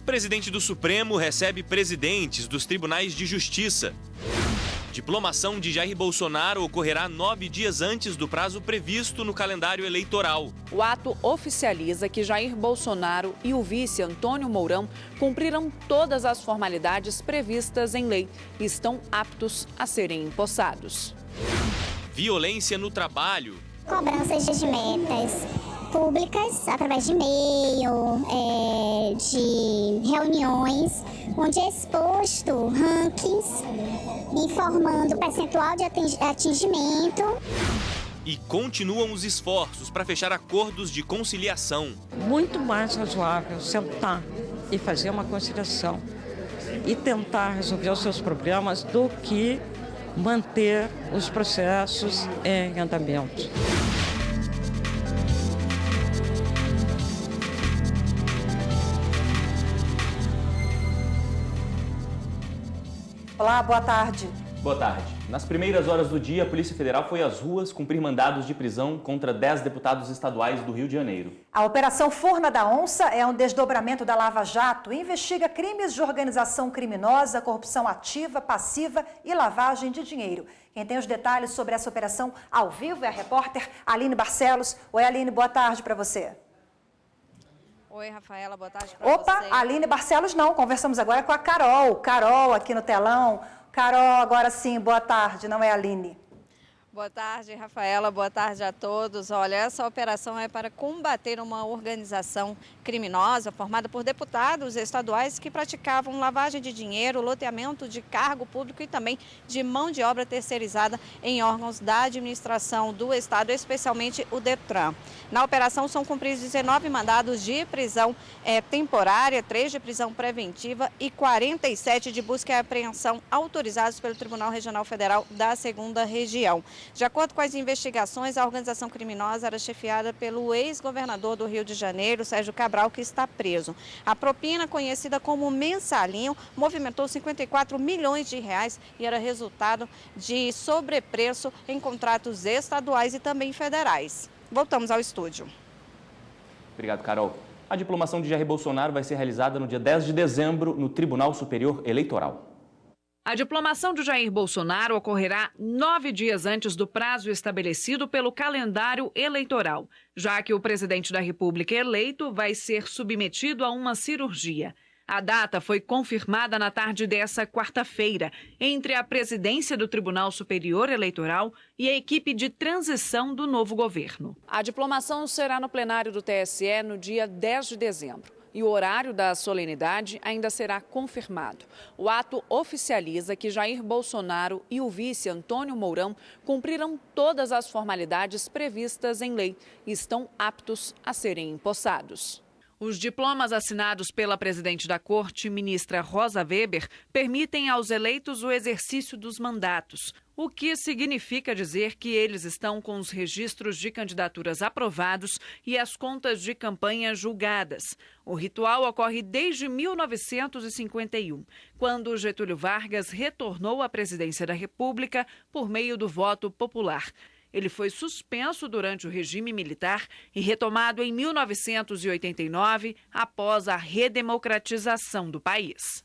Presidente do Supremo recebe presidentes dos tribunais de justiça. Diplomação de Jair Bolsonaro ocorrerá 9 dias antes do prazo previsto no calendário eleitoral. O ato oficializa que Jair Bolsonaro e o vice Antônio Mourão cumpriram todas as formalidades previstas em lei e estão aptos a serem empossados. Violência no trabalho. Cobranças de metas públicas através de e-mail, de reuniões, onde é exposto rankings, informando o percentual de atingimento. E continuam os esforços para fechar acordos de conciliação. Muito mais razoável sentar e fazer uma conciliação e tentar resolver os seus problemas do que manter os processos em andamento. Olá, boa tarde. Boa tarde. Nas primeiras horas do dia, a Polícia Federal foi às ruas cumprir mandados de prisão contra 10 deputados estaduais do Rio de Janeiro. A Operação Furna da Onça é um desdobramento da Lava Jato e investiga crimes de organização criminosa, corrupção ativa, passiva e lavagem de dinheiro. Quem tem os detalhes sobre essa operação ao vivo é a repórter Aline Barcelos. Oi, Aline, boa tarde para você. Oi, Rafaela, boa tarde para você. Opa, Aline Barcelos não, conversamos agora com a Carol. Carol aqui no telão. Carol, agora sim, boa tarde, não é a Aline. Boa tarde, Rafaela, boa tarde a todos. Olha, essa operação é para combater uma organização criminosa formada por deputados estaduais que praticavam lavagem de dinheiro, loteamento de cargo público e também de mão de obra terceirizada em órgãos da administração do Estado, especialmente o Detran. Na operação são cumpridos 19 mandados de prisão temporária, 3 de prisão preventiva e 47 de busca e apreensão autorizados pelo Tribunal Regional Federal da 2ª Região. De acordo com as investigações, a organização criminosa era chefiada pelo ex-governador do Rio de Janeiro, Sérgio Cabral, que está preso. A propina, conhecida como mensalinho, movimentou 54 milhões de reais e era resultado de sobrepreço em contratos estaduais e também federais. Voltamos ao estúdio. Obrigado, Carol. A diplomação de Jair Bolsonaro vai ser realizada no dia 10 de dezembro no Tribunal Superior Eleitoral. A diplomação de Jair Bolsonaro ocorrerá 9 dias antes do prazo estabelecido pelo calendário eleitoral, já que o presidente da República eleito vai ser submetido a uma cirurgia. A data foi confirmada na tarde dessa quarta-feira, entre a presidência do Tribunal Superior Eleitoral e a equipe de transição do novo governo. A diplomação será no plenário do TSE no dia 10 de dezembro. E o horário da solenidade ainda será confirmado. O ato oficializa que Jair Bolsonaro e o vice Antônio Mourão cumpriram todas as formalidades previstas em lei e estão aptos a serem empossados. Os diplomas assinados pela presidente da Corte, ministra Rosa Weber, permitem aos eleitos o exercício dos mandatos, o que significa dizer que eles estão com os registros de candidaturas aprovados e as contas de campanha julgadas. O ritual ocorre desde 1951, quando Getúlio Vargas retornou à presidência da República por meio do voto popular. Ele foi suspenso durante o regime militar e retomado em 1989, após a redemocratização do país.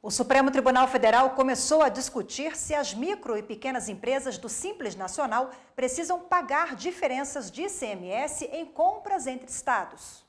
O Supremo Tribunal Federal começou a discutir se as micro e pequenas empresas do Simples Nacional precisam pagar diferenças de ICMS em compras entre estados.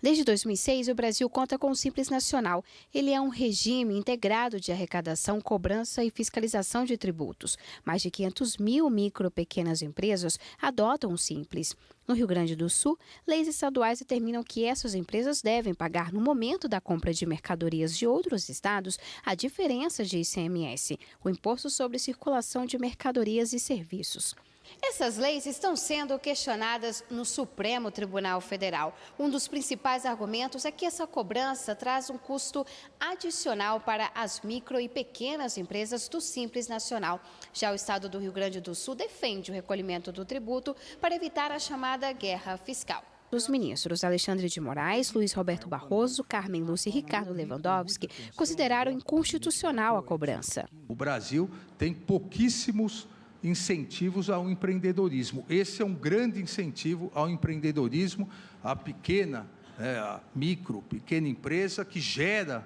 Desde 2006, o Brasil conta com o Simples Nacional. Ele é um regime integrado de arrecadação, cobrança e fiscalização de tributos. Mais de 500 mil micro e pequenas empresas adotam o Simples. No Rio Grande do Sul, leis estaduais determinam que essas empresas devem pagar, no momento da compra de mercadorias de outros estados, a diferença de ICMS, o Imposto sobre Circulação de Mercadorias e Serviços. Essas leis estão sendo questionadas no Supremo Tribunal Federal. Um dos principais argumentos é que essa cobrança traz um custo adicional para as micro e pequenas empresas do Simples Nacional. Já o estado do Rio Grande do Sul defende o recolhimento do tributo para evitar a chamada guerra fiscal. Os ministros Alexandre de Moraes, Luiz Roberto Barroso, Carmen Lúcia e Ricardo Lewandowski consideraram inconstitucional a cobrança. O Brasil tem pouquíssimos incentivos ao empreendedorismo. Esse é um grande incentivo ao empreendedorismo, à pequena a micro, pequena empresa que gera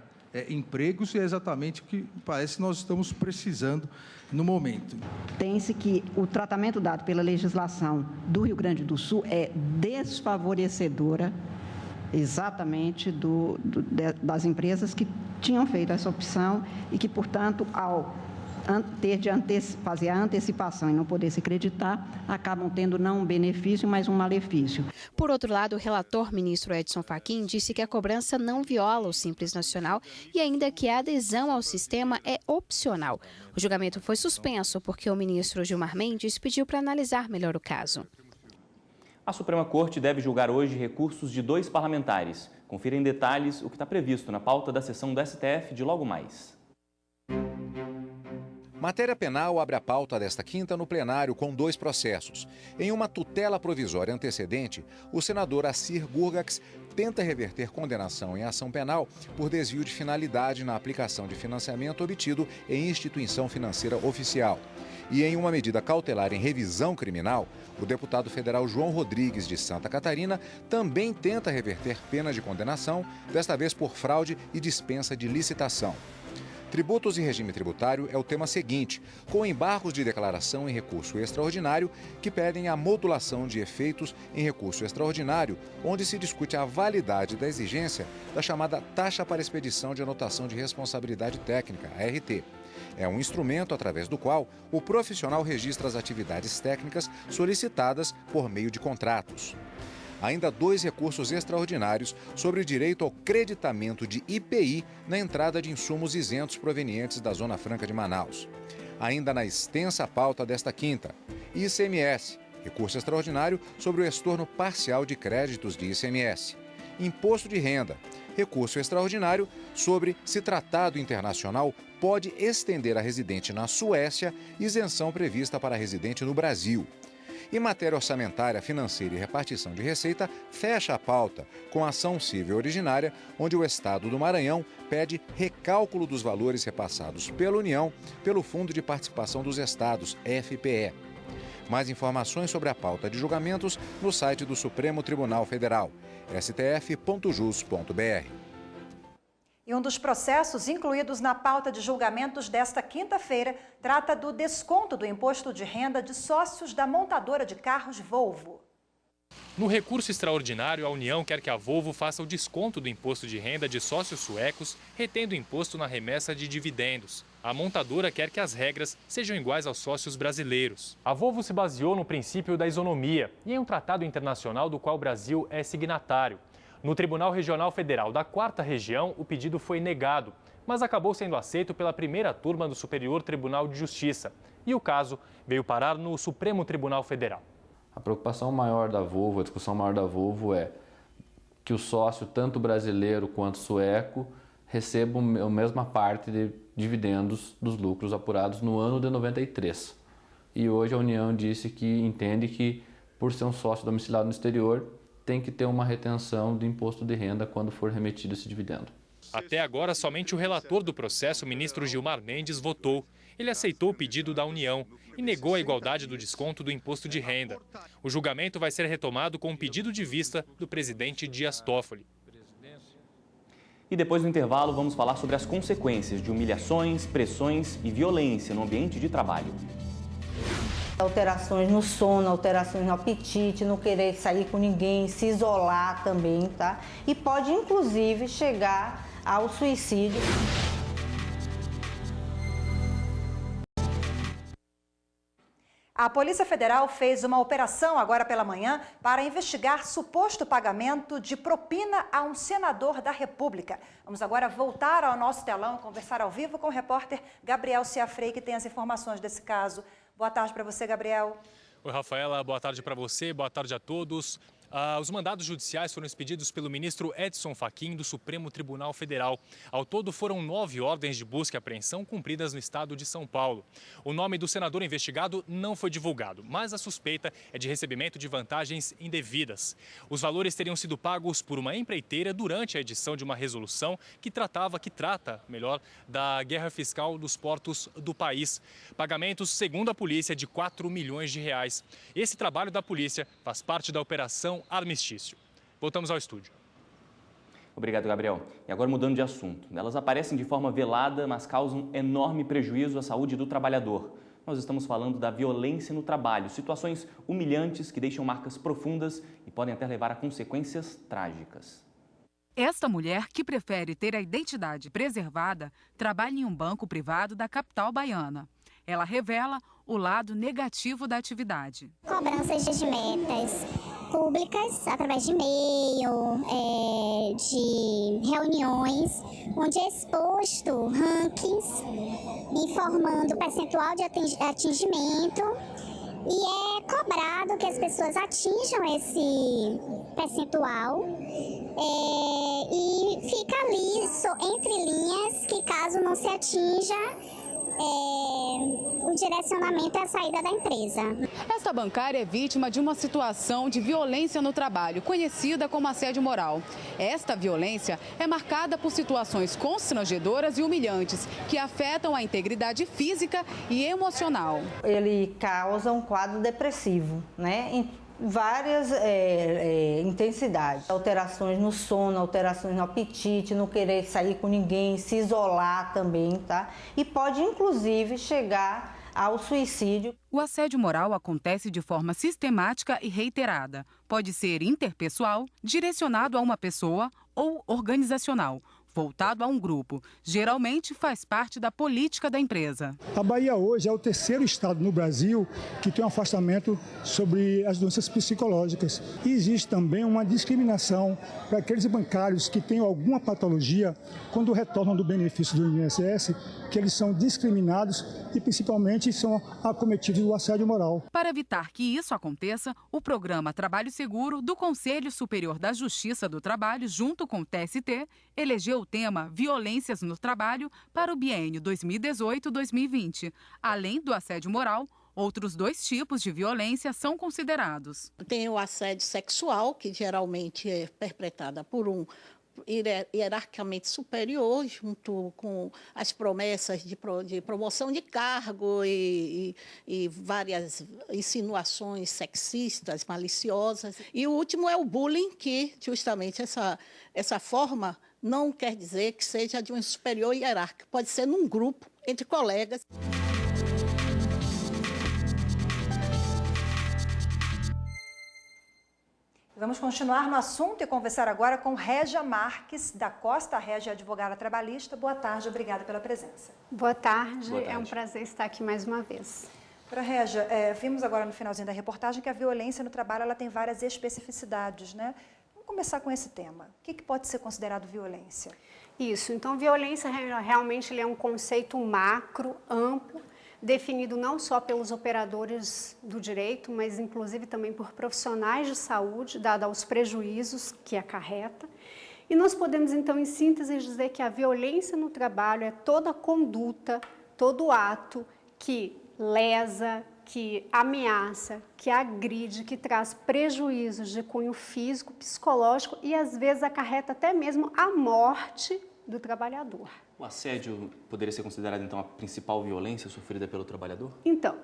empregos, e é exatamente o que parece que nós estamos precisando no momento. Tem-se que o tratamento dado pela legislação do Rio Grande do Sul é desfavorecedora exatamente das empresas que tinham feito essa opção e que, portanto, ao ter de fazer a antecipação e não poder se creditar, acabam tendo não um benefício, mas um malefício. Por outro lado, o relator, ministro Edson Fachin, disse que a cobrança não viola o Simples Nacional e ainda que a adesão ao sistema é opcional. O julgamento foi suspenso porque o ministro Gilmar Mendes pediu para analisar melhor o caso. A Suprema Corte deve julgar hoje recursos de 2 parlamentares. Confira em detalhes o que está previsto na pauta da sessão do STF de logo mais. Matéria penal abre a pauta desta quinta no plenário com 2 processos. Em uma tutela provisória antecedente, o senador Assir Gurgax tenta reverter condenação em ação penal por desvio de finalidade na aplicação de financiamento obtido em instituição financeira oficial. E em uma medida cautelar em revisão criminal, o deputado federal João Rodrigues, de Santa Catarina, também tenta reverter pena de condenação, desta vez por fraude e dispensa de licitação. Tributos e regime tributário é o tema seguinte, com embargos de declaração em recurso extraordinário que pedem a modulação de efeitos em recurso extraordinário, onde se discute a validade da exigência da chamada taxa para expedição de anotação de responsabilidade técnica, ART. É um instrumento através do qual o profissional registra as atividades técnicas solicitadas por meio de contratos. Ainda 2 recursos extraordinários sobre o direito ao creditamento de IPI na entrada de insumos isentos provenientes da Zona Franca de Manaus. Ainda na extensa pauta desta quinta, ICMS, recurso extraordinário sobre o estorno parcial de créditos de ICMS. Imposto de renda, recurso extraordinário sobre se tratado internacional pode estender a residente na Suécia isenção prevista para residente no Brasil. E matéria orçamentária, financeira e repartição de receita fecha a pauta com a ação civil originária, onde o Estado do Maranhão pede recálculo dos valores repassados pela União pelo Fundo de Participação dos Estados, FPE. Mais informações sobre a pauta de julgamentos no site do Supremo Tribunal Federal, stf.jus.br. E um dos processos incluídos na pauta de julgamentos desta quinta-feira trata do desconto do imposto de renda de sócios da montadora de carros Volvo. No recurso extraordinário, a União quer que a Volvo faça o desconto do imposto de renda de sócios suecos, retendo imposto na remessa de dividendos. A montadora quer que as regras sejam iguais aos sócios brasileiros. A Volvo se baseou no princípio da isonomia e em um tratado internacional do qual o Brasil é signatário. No Tribunal Regional Federal da 4ª Região, o pedido foi negado, mas acabou sendo aceito pela primeira turma do Superior Tribunal de Justiça. E o caso veio parar no Supremo Tribunal Federal. A preocupação maior da Volvo, a discussão maior da Volvo é que o sócio, tanto brasileiro quanto sueco, recebam a mesma parte de dividendos dos lucros apurados no ano de 93. E hoje a União disse que entende que, por ser um sócio domiciliado no exterior, tem que ter uma retenção do imposto de renda quando for remetido esse dividendo. Até agora, somente o relator do processo, o ministro Gilmar Mendes, votou. Ele aceitou o pedido da União e negou a igualdade do desconto do imposto de renda. O julgamento vai ser retomado com um pedido de vista do presidente Dias Toffoli. E depois do intervalo, vamos falar sobre as consequências de humilhações, pressões e violência no ambiente de trabalho. Alterações no sono, alterações no apetite, não querer sair com ninguém, se isolar também, tá? E pode, inclusive, chegar ao suicídio. A Polícia Federal fez uma operação agora pela manhã para investigar suposto pagamento de propina a um senador da República. Vamos agora voltar ao nosso telão e conversar ao vivo com o repórter Gabriel Ciafrei, que tem as informações desse caso. Boa tarde para você, Gabriel. Oi, Rafaela. Boa tarde para você. Boa tarde a todos. Os mandados judiciais foram expedidos pelo ministro Edson Fachin do Supremo Tribunal Federal. Ao todo, foram 9 ordens de busca e apreensão cumpridas no estado de São Paulo. O nome do senador investigado não foi divulgado, mas a suspeita é de recebimento de vantagens indevidas. Os valores teriam sido pagos por uma empreiteira durante a edição de uma resolução que trata da guerra fiscal dos portos do país. Pagamentos, segundo a polícia, de 4 milhões de reais. Esse trabalho da polícia faz parte da operação Armistício. Voltamos ao estúdio. Obrigado, Gabriel. E agora mudando de assunto. Elas aparecem de forma velada, mas causam enorme prejuízo à saúde do trabalhador. Nós estamos falando da violência no trabalho, situações humilhantes que deixam marcas profundas e podem até levar a consequências trágicas. Esta mulher, que prefere ter a identidade preservada, trabalha em um banco privado da capital baiana. Ela revela o lado negativo da atividade. Cobranças de metas públicas através de e-mail, de reuniões, onde é exposto rankings, informando o percentual de atingimento e é cobrado que as pessoas atinjam esse percentual e fica ali entre linhas que caso não se atinja o direcionamento é a saída da empresa. Esta bancária é vítima de uma situação de violência no trabalho, conhecida como assédio moral. Esta violência é marcada por situações constrangedoras e humilhantes, que afetam a integridade física e emocional. Ele causa um quadro depressivo, né? Em várias intensidades. Alterações no sono, alterações no apetite, não querer sair com ninguém, se isolar também, tá? E pode, inclusive, chegar ao suicídio. O assédio moral acontece de forma sistemática e reiterada. Pode ser interpessoal, direcionado a uma pessoa ou organizacional, voltado a um grupo. Geralmente faz parte da política da empresa. A Bahia hoje é o terceiro estado no Brasil que tem um afastamento sobre as doenças psicológicas. E existe também uma discriminação para aqueles bancários que têm alguma patologia, quando retornam do benefício do INSS, que eles são discriminados e principalmente são acometidos do assédio moral. Para evitar que isso aconteça, o programa Trabalho Seguro do Conselho Superior da Justiça do Trabalho, junto com o TST, elegeu o tema Violências no Trabalho para o biênio 2018-2020. Além do assédio moral, outros 2 tipos de violência são considerados. Tem o assédio sexual, que geralmente é perpetrada por um hierarquicamente superior, junto com as promessas de promoção de cargo e várias insinuações sexistas, maliciosas. E o último é o bullying, que justamente essa forma não quer dizer que seja de um superior hierárquico, pode ser num grupo, entre colegas. Vamos continuar no assunto e conversar agora com Régia Marques, da Costa. Régia, advogada trabalhista. Boa tarde, obrigada pela presença. Boa tarde, é um prazer estar aqui mais uma vez. Doutora Régia, vimos agora no finalzinho da reportagem que a violência no trabalho ela tem várias especificidades, né? Vamos começar com esse tema. O que pode ser considerado violência? Isso, então violência realmente é um conceito macro, amplo, definido não só pelos operadores do direito, mas inclusive também por profissionais de saúde, dado aos prejuízos que acarreta. E nós podemos, então, em síntese, dizer que a violência no trabalho é toda conduta, todo ato que lesa, que ameaça, que agride, que traz prejuízos de cunho físico, psicológico e, às vezes, acarreta até mesmo a morte do trabalhador. O assédio poderia ser considerado, então, a principal violência sofrida pelo trabalhador? Então,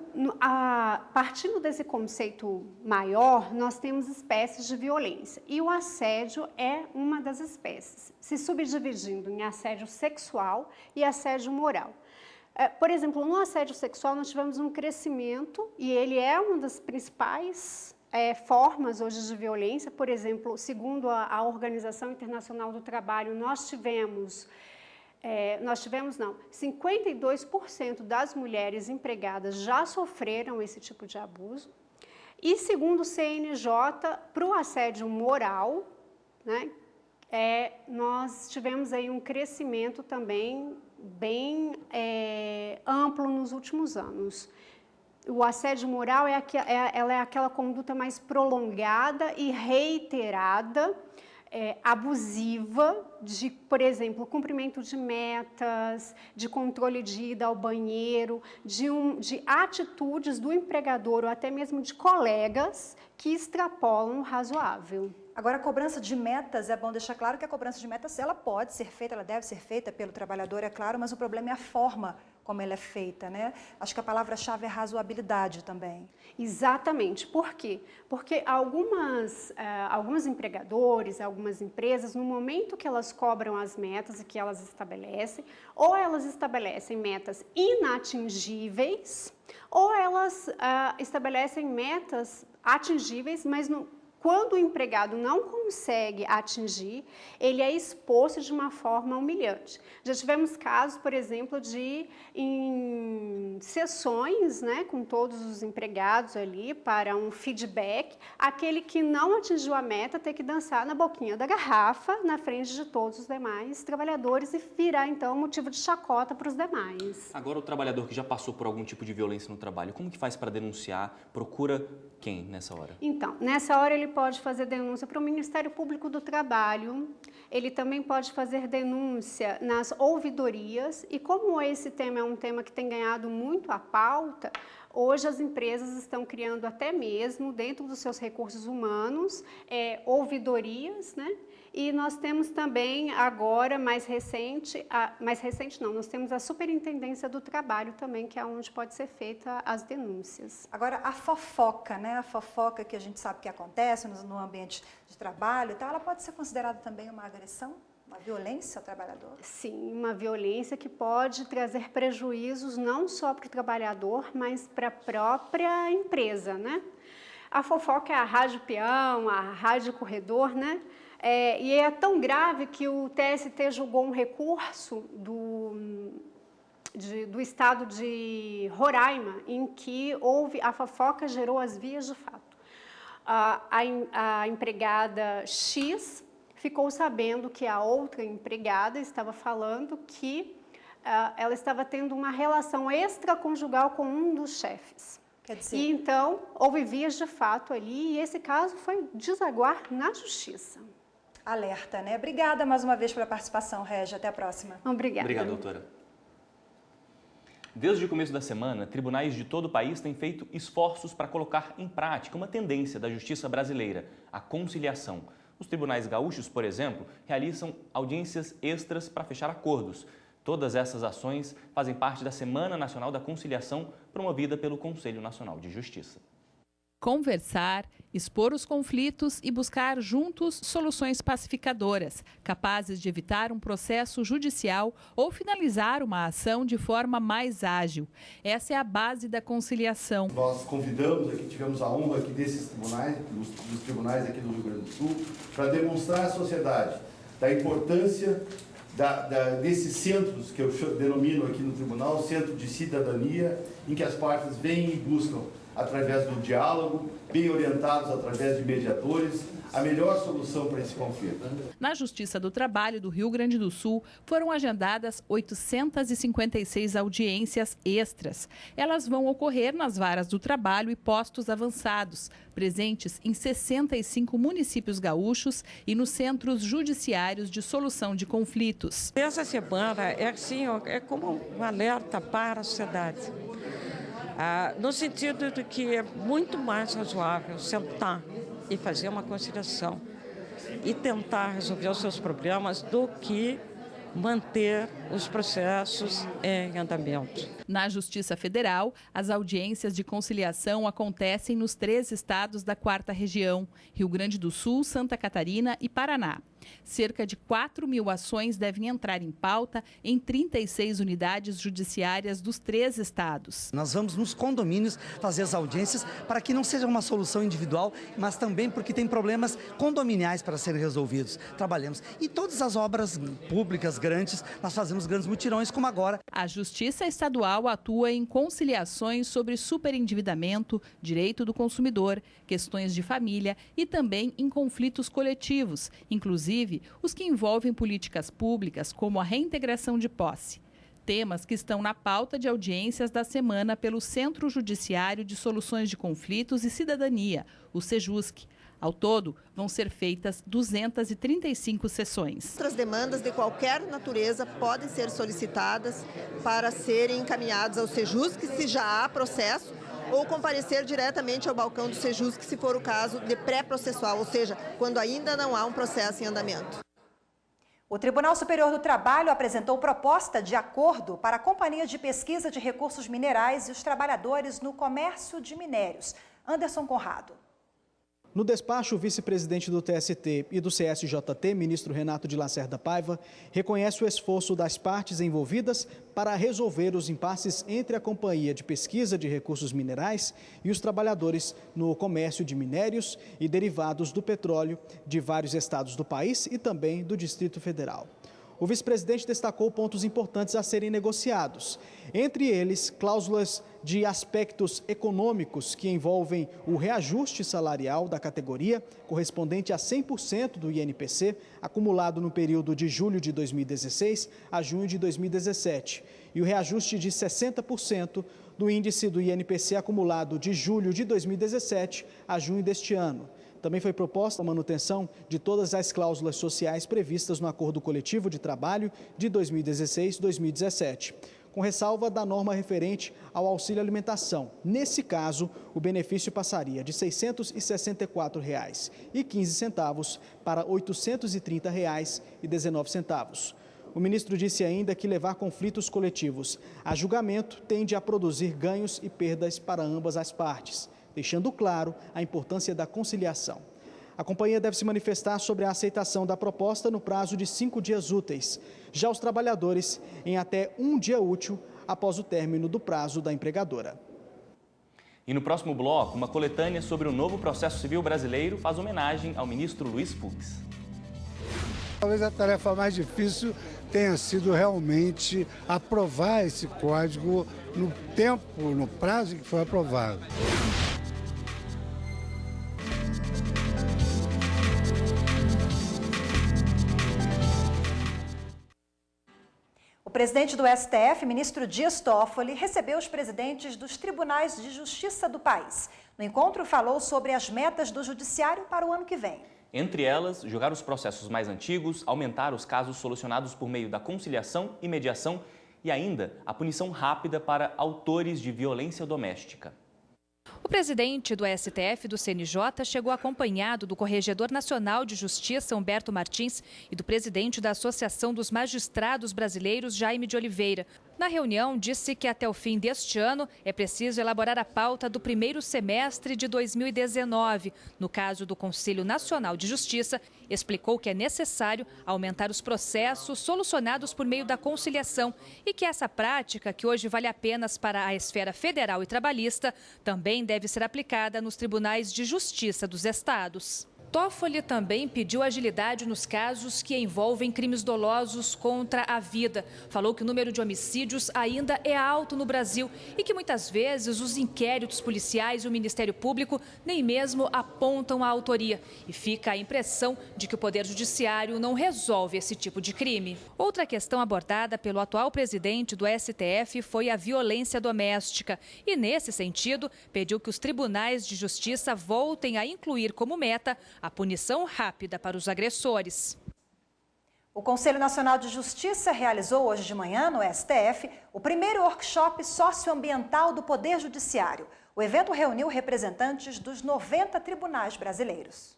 partindo desse conceito maior, nós temos espécies de violência. E o assédio é uma das espécies, se subdividindo em assédio sexual e assédio moral. Por exemplo, no assédio sexual, nós tivemos um crescimento, e ele é uma das principais formas hoje de violência. Por exemplo, segundo a Organização Internacional do Trabalho, nós tivemos 52% das mulheres empregadas já sofreram esse tipo de abuso. E segundo o CNJ, para o assédio moral, né, nós tivemos aí um crescimento também bem amplo nos últimos anos. O assédio moral ela é aquela conduta mais prolongada e reiterada, abusiva, de, por exemplo, cumprimento de metas, de controle de ida ao banheiro, de atitudes do empregador ou até mesmo de colegas que extrapolam o razoável. Agora, a cobrança de metas, é bom deixar claro que a cobrança de metas ela pode ser feita, ela deve ser feita pelo trabalhador, é claro, mas o problema é a forma como ela é feita, né? Acho que a palavra-chave é razoabilidade também. Exatamente. Por quê? Porque alguns empregadores, algumas empresas, no momento que elas cobram as metas e que elas estabelecem, ou elas estabelecem metas inatingíveis, ou elas estabelecem metas atingíveis, mas quando o empregado não consegue atingir, ele é exposto de uma forma humilhante. Já tivemos casos, por exemplo, em sessões, né, com todos os empregados ali para um feedback, aquele que não atingiu a meta ter que dançar na boquinha da garrafa, na frente de todos os demais trabalhadores e virar, então, motivo de chacota para os demais. Agora, o trabalhador que já passou por algum tipo de violência no trabalho, como que faz para denunciar? Procura quem nessa hora? Então, nessa hora ele pode fazer denúncia para o Ministério Público do Trabalho, ele também pode fazer denúncia nas ouvidorias, e como esse tema é um tema que tem ganhado muito a pauta, hoje as empresas estão criando até mesmo, dentro dos seus recursos humanos, ouvidorias, né? E nós temos também agora, nós temos a Superintendência do Trabalho também, que é onde pode ser feita as denúncias. Agora, a fofoca, né? A fofoca que a gente sabe que acontece no ambiente de trabalho e tal, ela pode ser considerada também uma agressão? Uma violência ao trabalhar? Sim, uma violência que pode trazer prejuízos não só para o trabalhador, mas para a própria empresa, né? A fofoca é a rádio peão, a rádio corredor, né? E é tão grave que o TST julgou um recurso do estado de Roraima, em que a fofoca gerou as vias de fato. A empregada X ficou sabendo que a outra empregada estava falando que ela estava tendo uma relação extraconjugal com um dos chefes. Quer dizer... E então, houve vias de fato ali e esse caso foi desaguar na justiça. Alerta, né? Obrigada mais uma vez pela participação, Régia. Até a próxima. Obrigada. Obrigado, doutora. Desde o começo da semana, tribunais de todo o país têm feito esforços para colocar em prática uma tendência da justiça brasileira, a conciliação. Os tribunais gaúchos, por exemplo, realizam audiências extras para fechar acordos. Todas essas ações fazem parte da Semana Nacional da Conciliação, promovida pelo Conselho Nacional de Justiça. Conversar, expor os conflitos e buscar juntos soluções pacificadoras, capazes de evitar um processo judicial ou finalizar uma ação de forma mais ágil. Essa é a base da conciliação. Nós convidamos aqui, tivemos a honra aqui desses tribunais, dos tribunais aqui do Rio Grande do Sul, para demonstrar à sociedade da importância desses centros que eu denomino aqui no tribunal, centro de cidadania, em que as partes vêm e buscam, através do diálogo, bem orientados através de mediadores, a melhor solução para esse conflito. Na Justiça do Trabalho do Rio Grande do Sul, foram agendadas 856 audiências extras. Elas vão ocorrer nas varas do trabalho e postos avançados, presentes em 65 municípios gaúchos e nos centros judiciários de solução de conflitos. Essa semana é como um alerta para a sociedade. No sentido de que é muito mais razoável sentar e fazer uma conciliação e tentar resolver os seus problemas do que manter os processos em andamento. Na Justiça Federal, as audiências de conciliação acontecem nos 3 estados da 4ª região, Rio Grande do Sul, Santa Catarina e Paraná. Cerca de 4.000 ações devem entrar em pauta em 36 unidades judiciárias dos 3 estados. Nós vamos nos condomínios fazer as audiências para que não seja uma solução individual, mas também porque tem problemas condominiais para serem resolvidos. Trabalhamos. E todas as obras públicas grandes, nós fazemos grandes mutirões, como agora. A Justiça Estadual atua em conciliações sobre superendividamento, direito do consumidor, questões de família e também em conflitos coletivos, inclusive os que envolvem políticas públicas, como a reintegração de posse. Temas que estão na pauta de audiências da semana pelo Centro Judiciário de Soluções de Conflitos e Cidadania, o CEJUSC. Ao todo, vão ser feitas 235 sessões. Outras demandas de qualquer natureza podem ser solicitadas para serem encaminhadas ao CEJUSC, se já há processo, ou comparecer diretamente ao balcão do CEJUSC, se for o caso de pré-processual, ou seja, quando ainda não há um processo em andamento. O Tribunal Superior do Trabalho apresentou proposta de acordo para a Companhia de Pesquisa de Recursos Minerais e os trabalhadores no comércio de minérios. Anderson Conrado. No despacho, o vice-presidente do TST e do CSJT, ministro Renato de Lacerda Paiva, reconhece o esforço das partes envolvidas para resolver os impasses entre a Companhia de Pesquisa de Recursos Minerais e os trabalhadores no comércio de minérios e derivados do petróleo de vários estados do país e também do Distrito Federal. O vice-presidente destacou pontos importantes a serem negociados, entre eles cláusulas de aspectos econômicos que envolvem o reajuste salarial da categoria, correspondente a 100% do INPC, acumulado no período de julho de 2016 a junho de 2017, e o reajuste de 60% do índice do INPC acumulado de julho de 2017 a junho deste ano. Também foi proposta a manutenção de todas as cláusulas sociais previstas no Acordo Coletivo de Trabalho de 2016-2017, com ressalva da norma referente ao auxílio alimentação. Nesse caso, o benefício passaria de R$ 664,15 para R$ 830,19. O ministro disse ainda que levar conflitos coletivos a julgamento tende a produzir ganhos e perdas para ambas as partes, deixando claro a importância da conciliação. A companhia deve se manifestar sobre a aceitação da proposta no prazo de 5 dias úteis, já os trabalhadores em até 1 dia útil após o término do prazo da empregadora. E no próximo bloco, uma coletânea sobre o novo processo civil brasileiro faz homenagem ao ministro Luiz Fux. Talvez a tarefa mais difícil tenha sido realmente aprovar esse código no tempo, no prazo que foi aprovado. O presidente do STF, ministro Dias Toffoli, recebeu os presidentes dos tribunais de justiça do país. No encontro, falou sobre as metas do judiciário para o ano que vem. Entre elas, jogar os processos mais antigos, aumentar os casos solucionados por meio da conciliação e mediação e ainda a punição rápida para autores de violência doméstica. O presidente do STF e do CNJ chegou acompanhado do Corregedor Nacional de Justiça, Humberto Martins, e do presidente da Associação dos Magistrados Brasileiros, Jaime de Oliveira. Na reunião, disse que até o fim deste ano é preciso elaborar a pauta do primeiro semestre de 2019. No caso do Conselho Nacional de Justiça, explicou que é necessário aumentar os processos solucionados por meio da conciliação e que essa prática, que hoje vale apenas para a esfera federal e trabalhista, também deve ser aplicada nos tribunais de justiça dos estados. Toffoli também pediu agilidade nos casos que envolvem crimes dolosos contra a vida. Falou que o número de homicídios ainda é alto no Brasil e que muitas vezes os inquéritos policiais e o Ministério Público nem mesmo apontam a autoria. E fica a impressão de que o Poder Judiciário não resolve esse tipo de crime. Outra questão abordada pelo atual presidente do STF foi a violência doméstica. E, nesse sentido, pediu que os tribunais de justiça voltem a incluir como meta a punição rápida para os agressores. O Conselho Nacional de Justiça realizou hoje de manhã, no STF, o primeiro workshop socioambiental do Poder Judiciário. O evento reuniu representantes dos 90 tribunais brasileiros.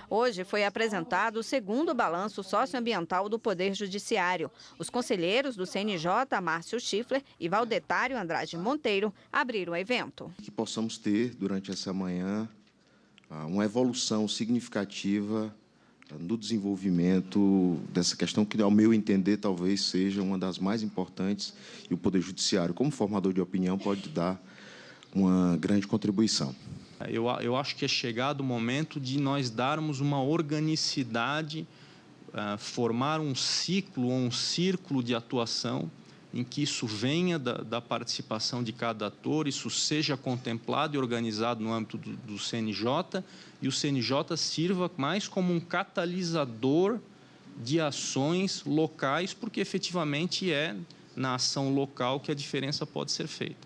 Hoje foi apresentado o segundo balanço socioambiental do Poder Judiciário. Os conselheiros do CNJ, Márcio Schiffler e Valdetário Andrade Monteiro, abriram o evento. Que possamos ter, durante essa manhã, uma evolução significativa no desenvolvimento dessa questão que, ao meu entender, talvez seja uma das mais importantes e o Poder Judiciário, como formador de opinião, pode dar uma grande contribuição. Eu acho que é chegado o momento de nós darmos uma organicidade, formar um ciclo ou um círculo de atuação em que isso venha da participação de cada ator, isso seja contemplado e organizado no âmbito do CNJ, e o CNJ sirva mais como um catalisador de ações locais, porque efetivamente é na ação local que a diferença pode ser feita.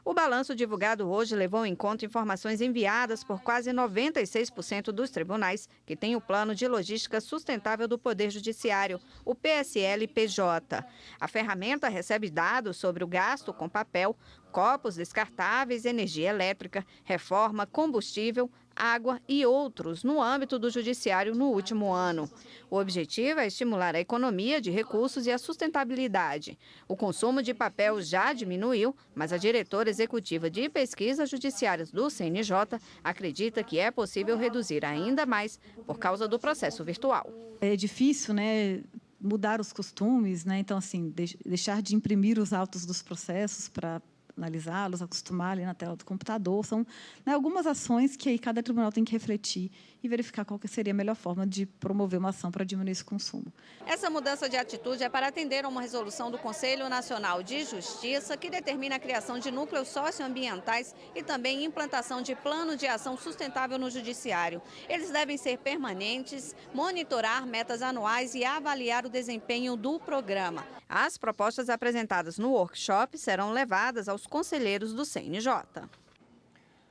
O balanço divulgado hoje levou em conta informações enviadas por quase 96% dos tribunais que têm o Plano de Logística Sustentável do Poder Judiciário, o PSL-PJ. A ferramenta recebe dados sobre o gasto com papel, copos descartáveis, energia elétrica, reforma, combustível, água e outros no âmbito do Judiciário no último ano. O objetivo é estimular a economia de recursos e a sustentabilidade. O consumo de papel já diminuiu, mas a diretora executiva de pesquisas judiciárias do CNJ acredita que é possível reduzir ainda mais por causa do processo virtual. É difícil, né, mudar os costumes, né? Então, assim, deixar de imprimir os autos dos processos para analisá-los, acostumar ali na tela do computador. São, né, algumas ações que aí cada tribunal tem que refletir e verificar qual que seria a melhor forma de promover uma ação para diminuir esse consumo. Essa mudança de atitude é para atender a uma resolução do Conselho Nacional de Justiça que determina a criação de núcleos socioambientais e também implantação de plano de ação sustentável no Judiciário. Eles devem ser permanentes, monitorar metas anuais e avaliar o desempenho do programa. As propostas apresentadas no workshop serão levadas aos conselheiros do CNJ.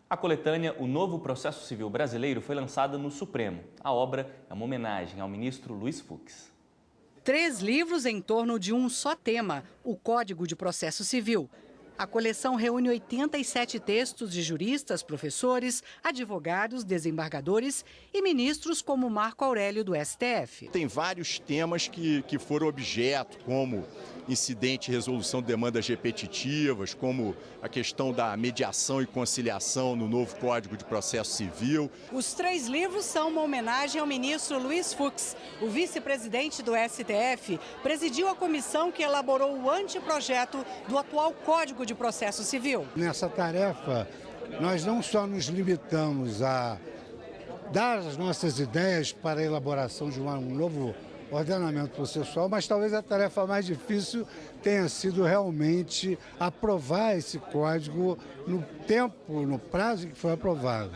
A coletânea O Novo Processo Civil Brasileiro foi lançada no Supremo. A obra é uma homenagem ao ministro Luiz Fux. 3 livros em torno de um só tema, o Código de Processo Civil. A coleção reúne 87 textos de juristas, professores, advogados, desembargadores e ministros como Marco Aurélio do STF. Tem vários temas que foram objeto, como incidente e resolução de demandas repetitivas, como a questão da mediação e conciliação no novo Código de Processo Civil. Os 3 livros são uma homenagem ao ministro Luiz Fux. O vice-presidente do STF presidiu a comissão que elaborou o anteprojeto do atual Código de Processo Civil. Nessa tarefa, nós não só nos limitamos a dar as nossas ideias para a elaboração de um novo ordenamento processual, mas talvez a tarefa mais difícil tenha sido realmente aprovar esse código no tempo, no prazo em que foi aprovado.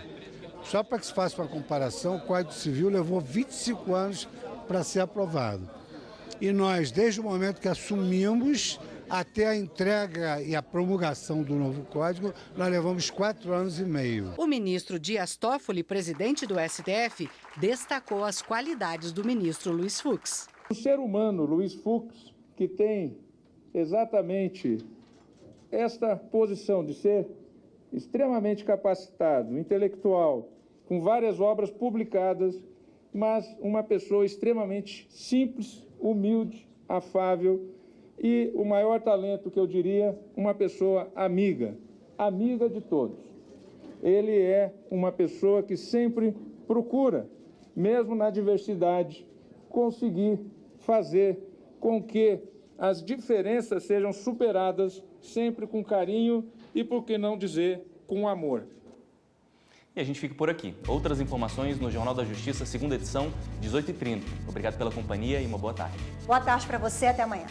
Só para que se faça uma comparação, o Código Civil levou 25 anos para ser aprovado. E nós, desde o momento que assumimos até a entrega e a promulgação do novo código, nós levamos 4 anos e meio. O ministro Dias Toffoli, presidente do STF, destacou as qualidades do ministro Luiz Fux. O ser humano Luiz Fux, que tem exatamente esta posição de ser extremamente capacitado, intelectual, com várias obras publicadas, mas uma pessoa extremamente simples, humilde, afável, e o maior talento, que eu diria, uma pessoa amiga de todos. Ele é uma pessoa que sempre procura, mesmo na diversidade, conseguir fazer com que as diferenças sejam superadas sempre com carinho e, por que não dizer, com amor. E a gente fica por aqui. Outras informações no Jornal da Justiça, segunda edição, 18h30. Obrigado pela companhia e uma boa tarde. Boa tarde para você, até amanhã.